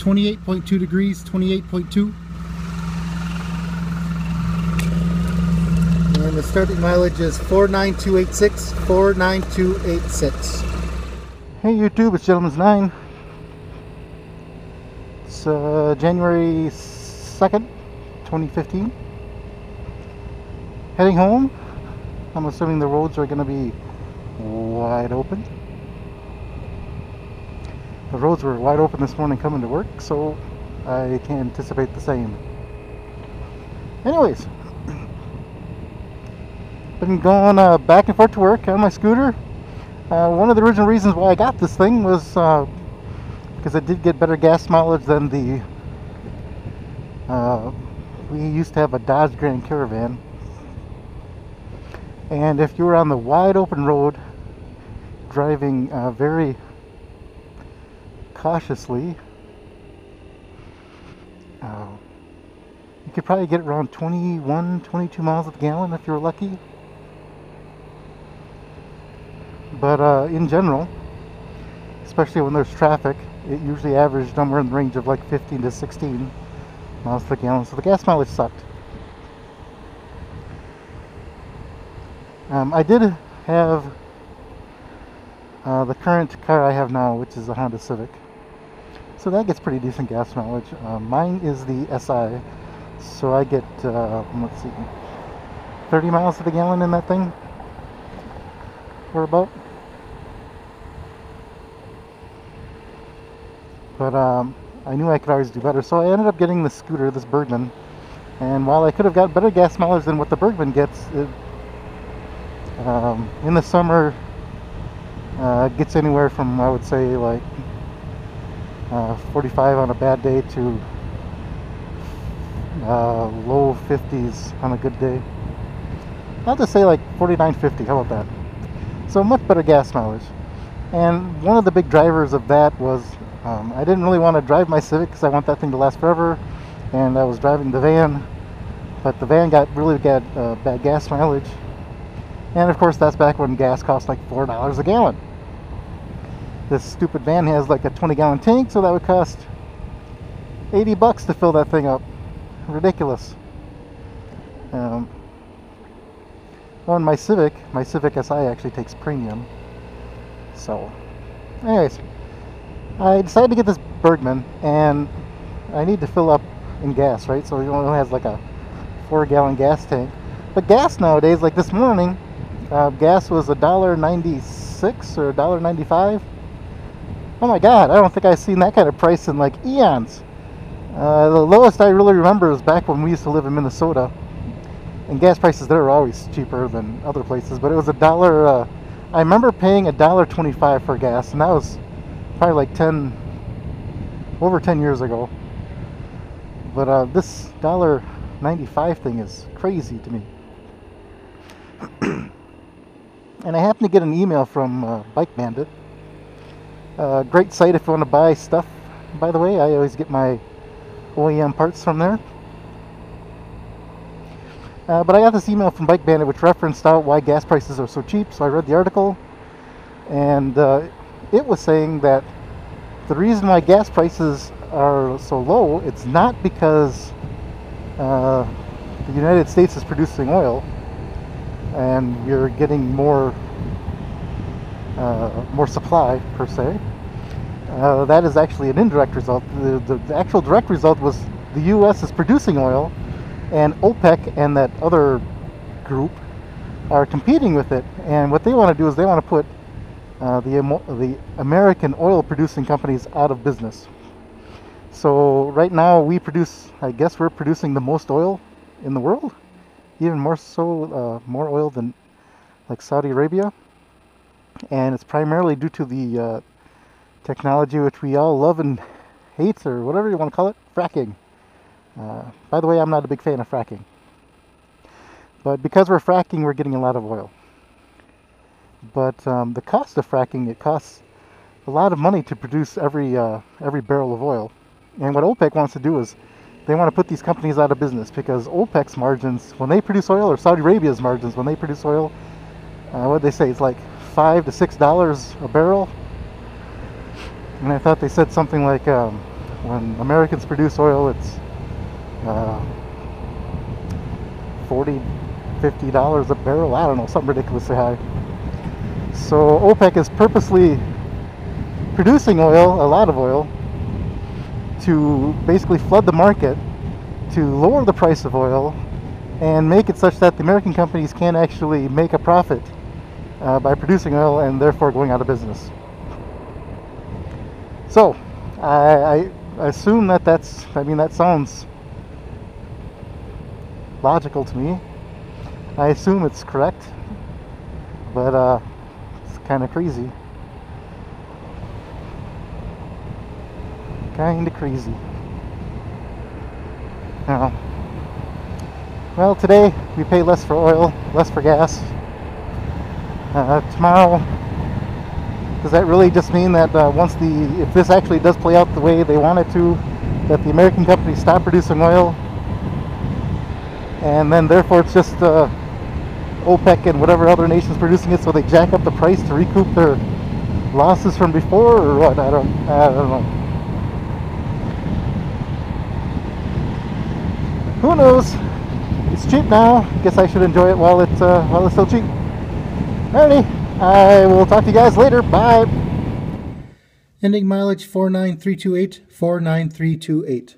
28.2 degrees, 28.2. And the starting mileage is 49286, 49286. Hey YouTube, it's gentlemansnine. It's January 2nd, 2015. Heading home. I'm assuming the roads are going to be wide open. The roads were wide open this morning coming to work, so I can anticipate the same. Anyways, been going back and forth to work on my scooter. One of the original reasons why I got this thing was because it did get better gas mileage than the we used to have a Dodge Grand Caravan. And if you were on the wide open road driving very cautiously, you could probably get around 21, 22 miles a gallon if you're lucky. But in general, especially when there's traffic, it usually averaged somewhere in the range of like 15 to 16 miles per gallon. So the gas mileage sucked. I did have the current car I have now, which is a Honda Civic. So that gets pretty decent gas mileage. Mine is the SI, so I get, let's see, 30 miles to the gallon in that thing, or about. But I knew I could always do better, so I ended up getting the scooter, this Bergman. And while I could have got better gas mileage than what the Bergman gets, in the summer, it gets anywhere from, I would say, like 45 on a bad day to low 50s on a good day. I'll just say like 49, 50. How about that? So much better gas mileage. And one of the big drivers of that was I didn't really want to drive my Civic because I want that thing to last forever, and I was driving the van, but the van really got bad gas mileage. And of course, that's back when gas cost like $4 a gallon. This stupid van has like a 20-gallon tank, so that would cost $80 to fill that thing up. Ridiculous. And my Civic SI actually takes premium. So, anyways, I decided to get this Bergman, and I need to fill up in gas, right? So it only has like a 4-gallon gas tank. But gas nowadays, like this morning, gas was $1.96 or $1.95. Oh my God, I don't think I've seen that kind of price in like eons. The lowest I really remember is back when we used to live in Minnesota, and gas prices there are always cheaper than other places, but it was $1. I remember paying $1.25 for gas, and that was probably like over 10 years ago. But this $1.95 thing is crazy to me. And I happened to get an email from Bike Bandit. Great site if you want to buy stuff, by the way. I always get my OEM parts from there. But I got this email from Bike Bandit which referenced out why gas prices are so cheap, so I read the article, and it was saying that the reason why gas prices are so low, it's not because the United States is producing oil and you're getting more supply per se. That is actually an indirect result. The actual direct result was the U.S. is producing oil, and OPEC and that other group are competing with it. And what they want to do is they want to put the American oil producing companies out of business. So right now we produce, I guess we're producing the most oil in the world, even more so, more oil than like Saudi Arabia. And it's primarily due to the technology which we all love and hate, or whatever you want to call it, fracking. By the way, I'm not a big fan of fracking. But because we're fracking, we're getting a lot of oil. But the cost of fracking, it costs a lot of money to produce every barrel of oil. And what OPEC wants to do is they want to put these companies out of business, because OPEC's margins when they produce oil, or Saudi Arabia's margins when they produce oil, what they say, it's like $5 to $6 a barrel. And I thought they said something like When Americans produce oil, it's $40, $50 a barrel. I don't know, something ridiculously high. So OPEC is purposely producing oil, a lot of oil, to basically flood the market, to lower the price of oil, and make it such that the American companies can't actually make a profit by producing oil, and therefore going out of business. So I assume that that sounds logical to me. I assume it's correct, but it's kind of crazy. Kind of crazy. Now, well, today we pay less for oil, less for gas. Tomorrow, does that really just mean that if this actually does play out the way they want it to, that the American companies stop producing oil, and then therefore it's just OPEC and whatever other nations producing it, so they jack up the price to recoup their losses from before, or what? I don't know. Who knows? It's cheap now. Guess I should enjoy it while it's still cheap. Alrighty, I will talk to you guys later. Bye. Ending mileage 49328, 49328.